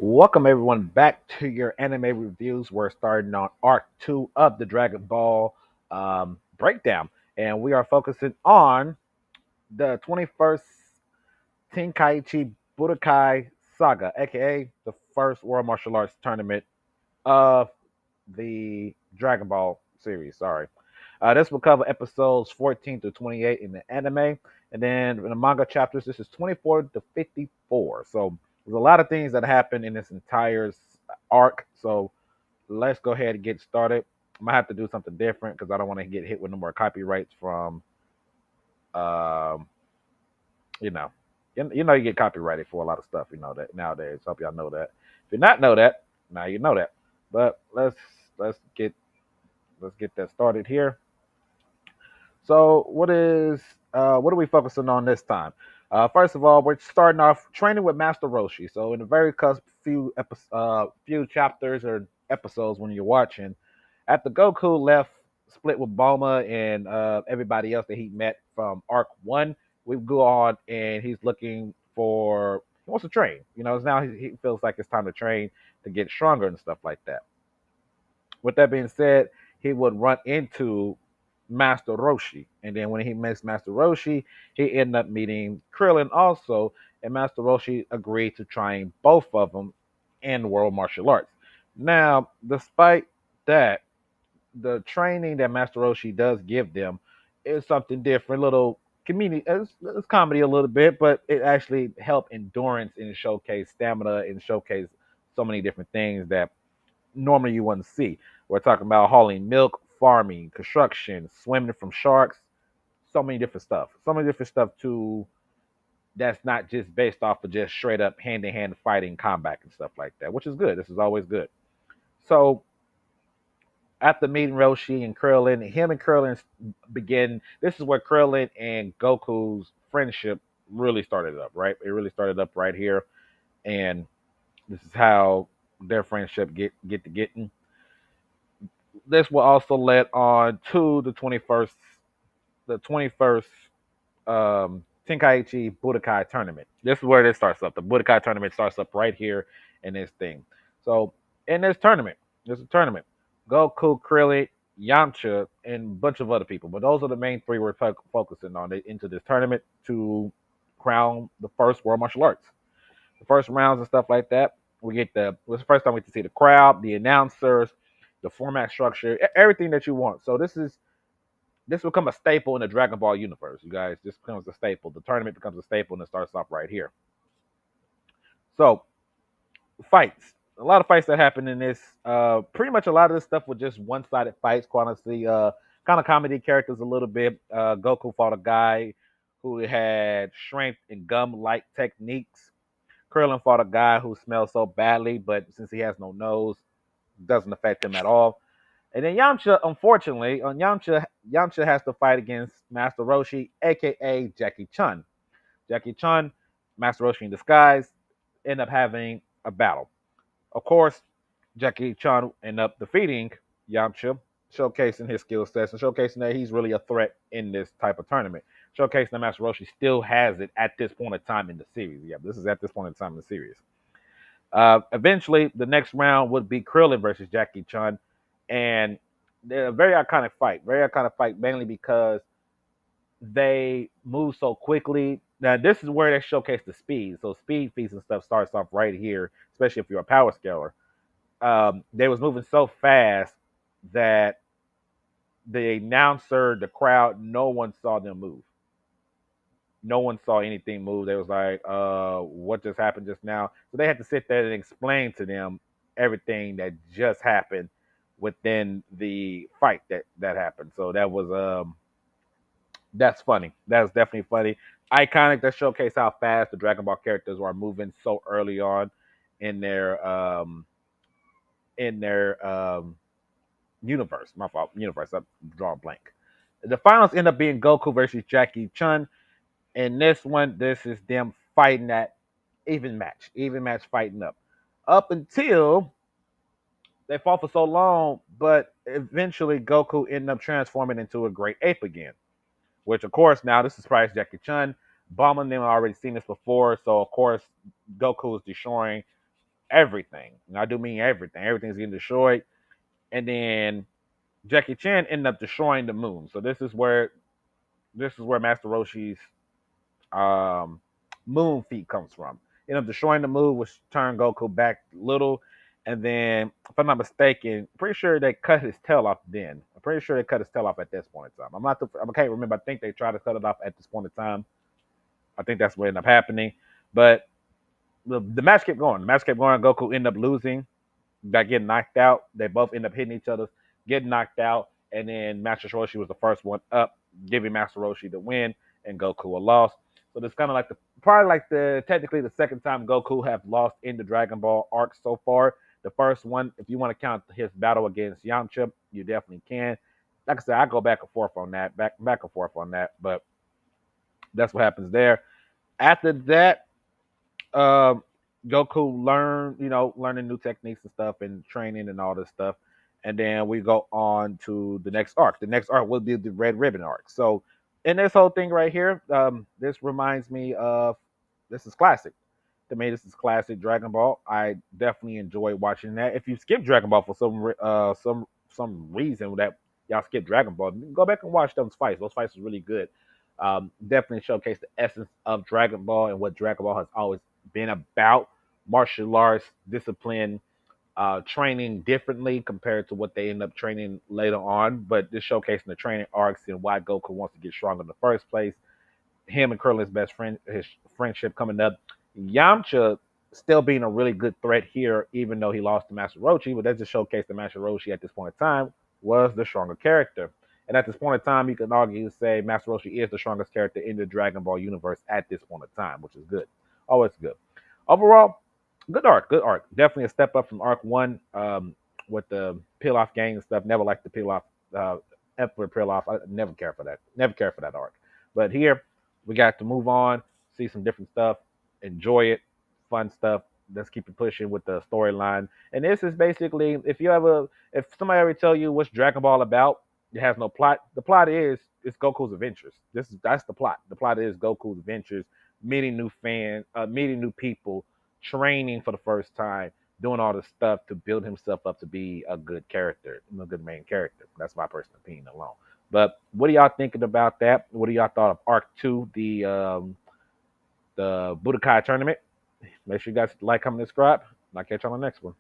Welcome everyone back to your anime reviews. We're starting on Arc 2 of the Dragon Ball breakdown, and we are focusing on the 21st Tenkaichi Budokai Saga, aka the first World Martial Arts tournament of the Dragon Ball series. Sorry. This will cover episodes 14 to 28 in the anime, and then in the manga chapters, this is 24 to 54. So there's a lot of things that happen in this entire arc. So let's go ahead and get started. I might have to do something different because I don't want to get hit with no more copyrights from, um, you know, you get copyrighted for a lot of stuff. You know that nowadays. Hope y'all know that. If you not know that, now you know that. But let's get let's get that started here. So what are we focusing on this time? First of all, we're starting off training with Master Roshi. So in the very few chapters or episodes when you're watching, after Goku left, split with Bulma and everybody else that he met from Arc One, we go on and he's looking for he wants to train. Now he feels like it's time to train to get stronger and stuff like that. With that being said, he would run into Master Roshi. And then when he meets Master Roshi, he ended up meeting Krillin also. And Master Roshi agreed to train both of them in world martial arts. Now, despite that, the training that Master Roshi does give them is something different, little community, it's comedy a little bit, but it actually helped endurance and showcase stamina and showcase so many different things that normally you wouldn't see. We're talking about hauling milk, farming, construction, swimming from sharks, so many different stuff. So many different stuff too that's not just based off of just straight up hand to hand fighting, combat and stuff like that, which is good. This is always good. So after meeting Roshi and Krillin, him and Krillin begin. This is where Krillin and Goku's friendship really started up, right? It really started up right here, and this is how their friendship get to getting. This will also lead on to the 21st Tenkaichi Budokai tournament. This is where this starts up. The Budokai tournament starts up right here in this thing. So in this tournament, there's a tournament. Goku, Krillin, Yamcha, and a bunch of other people. But those are the main three we're focusing on into this tournament to crown the first World Martial Arts. The first rounds and stuff like that. It was the first time we get to see the crowd, the announcers, the format structure, everything that you want. So this will become a staple in the Dragon Ball universe, you guys. This becomes a staple. The tournament becomes a staple and it starts off right here. So fights. A lot of fights that happen in this. Pretty much a lot of this stuff was just one-sided fights, quite honestly. Kind of comedy characters a little bit. Goku fought a guy who had strength and gum-like techniques. Krillin fought a guy who smells so badly, but since he has no nose, doesn't affect him at all. And then Yamcha, unfortunately, Yamcha has to fight against Master Roshi, aka Jackie Chun. Jackie Chun, Master Roshi in disguise, end up having a battle. Of course, Jackie Chun end up defeating Yamcha, showcasing his skill sets and showcasing that he's really a threat in this type of tournament. Showcasing that Master Roshi still has it at this point in time in the series. Yeah, this is at this point in time in the series. Eventually, the next round would be Krillin versus Jackie Chun, and they're a very iconic fight, mainly because they move so quickly. Now, this is where they showcase the speed. So, speed feats and stuff starts off right here, especially if you're a power scaler. They was moving so fast that the announcer, the crowd, no one saw them move. No one saw anything move. They was like, what just happened just now? So they had to sit there and explain to them everything that just happened within the fight that happened. So that's funny. That's definitely funny. Iconic. That showcase how fast the Dragon Ball characters are moving so early on in their universe. My fault. Universe. I'm drawing blank. The finals end up being Goku versus Jackie Chun. In this one, this is them fighting that even match fighting up until they fought for so long, but eventually Goku ended up transforming into a great ape again. Which, of course, now this is surprised Jackie Chun. Bulma and them already seen this before, so of course Goku is destroying everything. And I do mean everything. Everything's getting destroyed. And then Jackie Chan ended up destroying the moon. So this is where Master Roshi's um, moon feet comes from. Ended up destroying the moon, which turned Goku back little. And then, if I'm not mistaken, pretty sure they cut his tail off then. I'm pretty sure they cut his tail off at this point in time. I can't remember. I think they tried to cut it off at this point in time. I think that's what ended up happening. But the match kept going. The match kept going. Goku ended up losing, got getting knocked out. They both end up hitting each other, getting knocked out, and then Master Roshi was the first one up, giving Master Roshi the win, and Goku a loss. So it's kind of like probably like the technically the second time Goku have lost in the Dragon Ball arc so far. The first one, if you want to count his battle against Yamcha, you definitely can. Like I said, I go back and forth on that, back and forth on that, but that's what happens there. After that, um, Goku learning new techniques and stuff and training and all this stuff. And then we go on to the next arc. The next arc will be the Red Ribbon arc. So, in this whole thing right here, this reminds me of this is classic. To me, this is classic Dragon Ball. I definitely enjoy watching that. If you skip Dragon Ball for some reason that y'all skip Dragon Ball, go back and watch those fights. Those fights are really good. Definitely showcase the essence of Dragon Ball and what Dragon Ball has always been about: martial arts, discipline, training differently compared to what they end up training later on. But this showcasing the training arcs and why Goku wants to get stronger in the first place. Him and Krillin's best friend, his friendship coming up. Yamcha still being a really good threat here, even though he lost to Master Roshi. But that just showcased that Master Roshi at this point in time was the stronger character. And at this point in time, you can argue say Master Roshi is the strongest character in the Dragon Ball universe at this point in time, which is good. Always good. Overall, good arc, good arc. Definitely a step up from arc one with the peel off gang and stuff. Never liked the peel off, Emperor peel off. I never care for that. Never care for that arc. But here, we got to move on, see some different stuff, enjoy it, fun stuff. Let's keep it pushing with the storyline. And this is basically, if somebody ever tell you what's Dragon Ball about, it has no plot. The plot is it's Goku's adventures. That's the plot. The plot is Goku's adventures, meeting new fans, meeting new people, training for the first time, doing all this stuff to build himself up to be a good character, a good main character. That's my personal opinion alone. But what are y'all thinking about that? What do y'all thought of Arc Two, the Budokai tournament? Make sure you guys like, comment, subscribe. And I'll catch you on the next one.